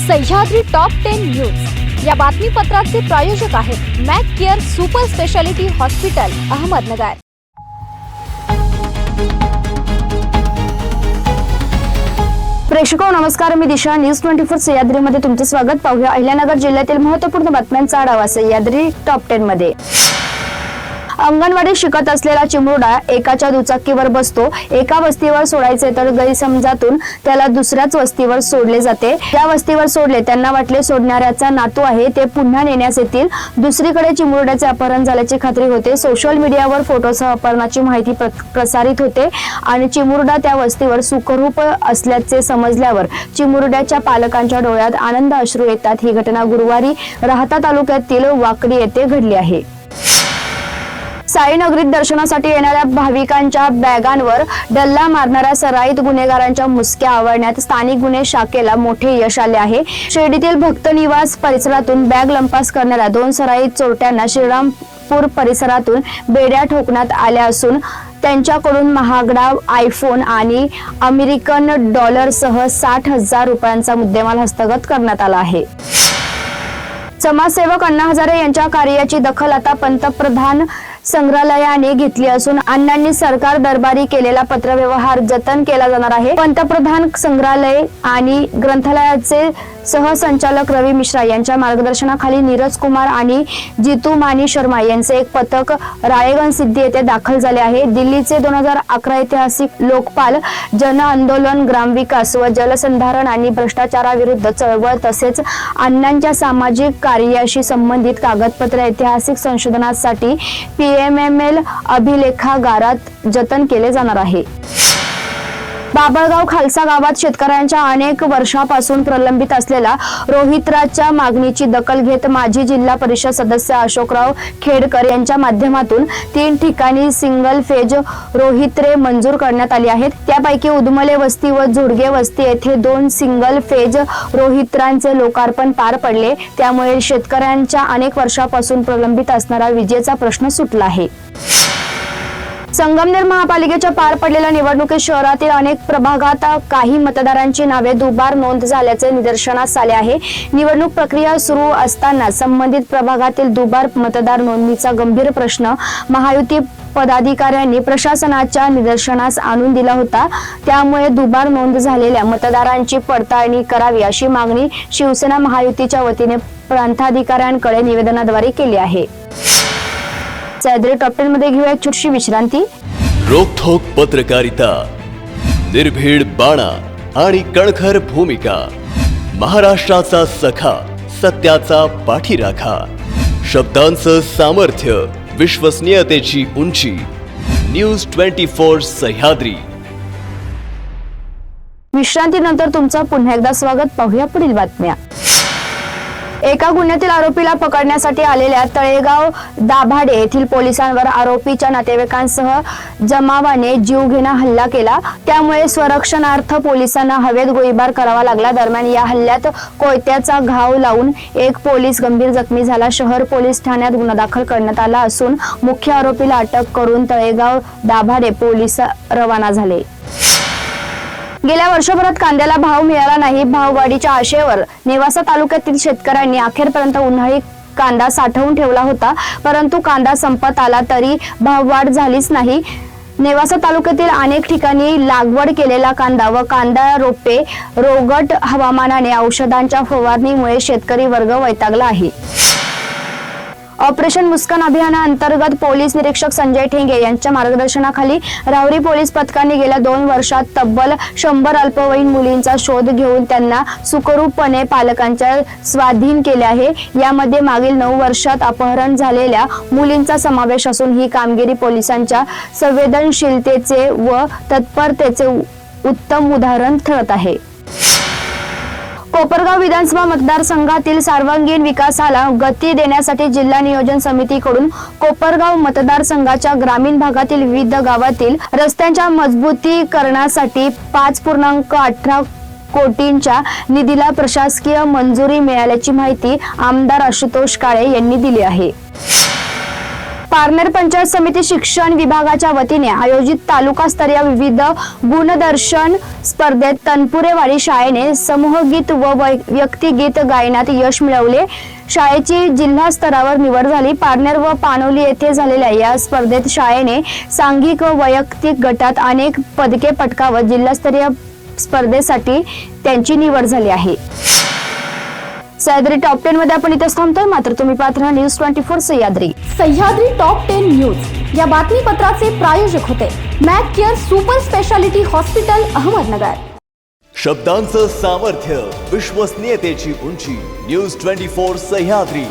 Sahyadri top 10 news या बातमीपत्राचे प्रायोजक आहेत Mac Care super speciality hospital Ahmednagar. प्रेक्षको नमस्कार, मी दिशा न्यूज 24 सह्याद्री मध्ये तुमचे स्वागत। पाहूया अहिल्यानगर जिल्ह्यातील महत्त्वपूर्ण बातम्यांचा आढावा सह्याद्री टॉप 10 मध्ये। अंगणवाडी शिकत असलेला चिमुरडा एकाच्या दुचाकीवर बसतो। एका वस्तीवर सोडायचे तर गैरसमजातून त्याला दुसऱ्याच वस्तीवर सोडले जाते। त्या वस्तीवर सोडले, त्यांना वाटले सोडणाऱ्याचा नातू आहे, ते पुन्हा नेण्यास येतील। दुसरीकडे चिमुरड्याचे अपहरण झाल्याची खात्री होते। सोशल मीडियावर फोटोसह अपहरणाची माहिती प्रसारित होते आणि चिमुरडा त्या वस्तीवर सुखरूप असल्याचे समजल्यावर चिमुरड्याच्या पालकांच्या डोळ्यात आनंद अश्रू येतात। ही घटना गुरुवारी राहता तालुक्यातील वाकडी येथे घडली आहे। साईनगरीत दर्शनासाठी येणाऱ्या भाविकांच्या बॅगांवर डल्ला मारणाऱ्या सराईत गुन्हेगारांच्या मुसक्या आवळण्यात स्थानिक गुन्हे शाखेला मोठे यश आले आहे। शिर्डीतील भक्त निवास परिसरातून बॅग लंपास करणाऱ्या 2 सराईत चोरट्यांना श्रीरामपूर परिसरातून बेड्या ठोकण्यात आल्या असून त्यांच्याकडून महागडा आयफोन आणि अमेरिकन डॉलरसह 60,000 रुपयांचा मुद्देमाल हस्तगत करण्यात आला आहे। समाजसेवक अण्णा हजारे यांच्या कार्याची दखल आता पंतप्रधान संग्रहालयाने घेतली असून अण्णांनी सरकार दरबारी केलेला पत्रव्यवहार जतन केला जाणार आहे। पंतप्रधान संग्रहालय आणि ग्रंथालयाचे सहसंचालक रवी मिश्रा यांच्या मार्गदर्शनाखाली नीरज कुमार आणि जितू मानी शर्मा यांचे एक पथक राळेगण सिद्धी येथे दाखल झाले आहे। दिल्लीचे 2011 ऐतिहासिक लोकपाल जन आंदोलन, ग्रामविकास व जलसंधारण आणि भ्रष्टाचाराविरुद्ध चळवळ तसेच अण्णांच्या सामाजिक कार्याशी संबंधित कागदपत्र ऐतिहासिक संशोधनासाठी PMML अभिलेखागारात जतन केले जाणार आहे। बाबळगाव खालसा गावात शेतकऱ्यांच्या अनेक वर्षापासून प्रलंबित असलेल्या रोहित्राच्या मागणीची दखल घेत माजी जिल्हा परिषद सदस्य अशोकराव खेडकर यांच्या माध्यमातून 3 ठिकाणी सिंगल फेज रोहित्रे मंजूर करण्यात आली आहेत। त्यापैकी उदमले वस्ती व झोडगे वस्ती येथे 2 सिंगल फेज रोहित्रांचे लोकार्पण पार पडले। त्यामुळे शेतकऱ्यांच्या अनेक वर्षापासून प्रलंबित असणारा विजेचा प्रश्न सुटला आहे। संगमनेर महापालिकेच्या पार पडलेल्या निवडणुकीत शहरातील अनेक प्रभागात काही मतदारांची नावे दुबार नोंद झाल्याचे निदर्शनास आले आहे। निवडणूक प्रक्रिया सुरू असताना संबंधित प्रभागातील दुबार मतदार नोंदणीचा गंभीर प्रश्न महायुती पदाधिकाऱ्यांनी प्रशासनाच्या निदर्शनास आणून दिला होता। त्यामुळे दुबार नोंद झालेल्या मतदारांची पडताळणी करावी अशी मागणी शिवसेना महायुतीच्या वतीने प्रांताधिकाऱ्यांकडे निवेदनाद्वारे केली आहे। सह्याद्री टॉप 10 मध्ये घेऊया एक छोटीशी विश्रांती। रोखोक पत्रकारिता, निर्भीड बाणा आणि कणखर भूमिका, महाराष्ट्राचा सखा, सत्याचा पाठीराखा, शब्दांचं सामर्थ्य, विश्वसनीयतेची उंची, न्यूज 24 सह्याद्री। विश्रांतीनंतर तुमचं पुन्हा एकदा स्वागत। पाहूया पुढील बातम्या। एका गुन्ह्यातील आरोपीला पकडण्यासाठी आलेल्या तळेगाव दाभाडे येथील पोलिसांवर आरोपीच्या नातेवाईकांसह जमावाने जीवघेणा हल्ला केला। त्यामुळे स्वरक्षणार्थ पोलिसांना हवेत गोळीबार करावा लागला। दरम्यान या हल्ल्यात कोयत्याचा घाव लावून एक पोलीस गंभीर जखमी झाला। शहर पोलीस ठाण्यात गुन्हा दाखल करण्यात आला असून मुख्य आरोपीला अटक करून तळेगाव दाभाडे पोलीस रवाना झाले। गेल्या वर्षभरात कांद्याला भाव मिळाला नाही। भाववाढीच्या आशेवर नेवासा तालुक्यातील शेतकऱ्यांनी अखेरपर्यंत उन्हाळी कांदा साठवून ठेवला होता, परंतु कांदा संपत आला तरी भाववाढ झालीच नाही। नेवासा तालुक्यातील अनेक ठिकाणी लागवड केलेला कांदा व कांदा रोपे रोगट हवामानाने औषधांच्या फवारणीमुळे शेतकरी वर्ग वैतागला आहे। ऑपरेशन मुस्कान अभियानाअंतर्गत पोलीस निरीक्षक संजय ठेंगे यांच्या मार्गदर्शनाखाली राहुरी पोलीस पथकाने गेल्या 2 वर्षात तब्बल 100 अल्पवयीन मुलींचा शोध घेऊन त्यांना सुखरूपपणे पालकांच्या स्वाधीन केले आहे। यामध्ये मागील 9 वर्षात अपहरण झालेल्या मुलींचा समावेश असून ही कामगिरी पोलिसांच्या संवेदनशीलतेचे व तत्परतेचे उत्तम उदाहरण ठरत आहे। कोपरगाव विधानसभा मतदारसंघातील सर्वांगीण विकासाला गती देण्यासाठी जिल्हा नियोजन समितीकडून कोपरगाव मतदारसंघाच्या ग्रामीण भागातील विविध गावातील रस्त्यांच्या मजबूतीकरणासाठी 5.18 कोटींच्या निधीला प्रशासकीय मंजुरी मिळाल्याची माहिती आमदार आशुतोष काळे यांनी दिली आहे। पारनेर पंचायत समिती शिक्षण विभागाच्या वतीने आयोजित तालुकास्तरीय विविध गुणदर्शन स्पर्धेत तनपुरेवाडी शाळेने समूहगीत व व्यक्तिगीत गायनात यश मिळवले. शाळेची जिल्हा स्तरावर निवड झाली. पारनेर व पानोली येथे झालेल्या या स्पर्धेत शाळेने सांघिक व वैयक्तिक गटात अनेक पदके पटकावत जिल्हास्तरीय स्पर्धेसाठी त्यांची निवड झाली आहे. सह्याद्री टॉप 10 मध्ये आपण इथेच थांबतोय, मात्र तुम्ही पाहत राहा news 24 Sahyadri. Sahyadri top 10 news या बातमीपत्राचे प्रायोजक होते Mac Care super speciality hospital Ahmednagar. शब्दांचं सामर्थ्य, विश्वसनीयतेची उंची. न्यूज 24 सह्याद्री.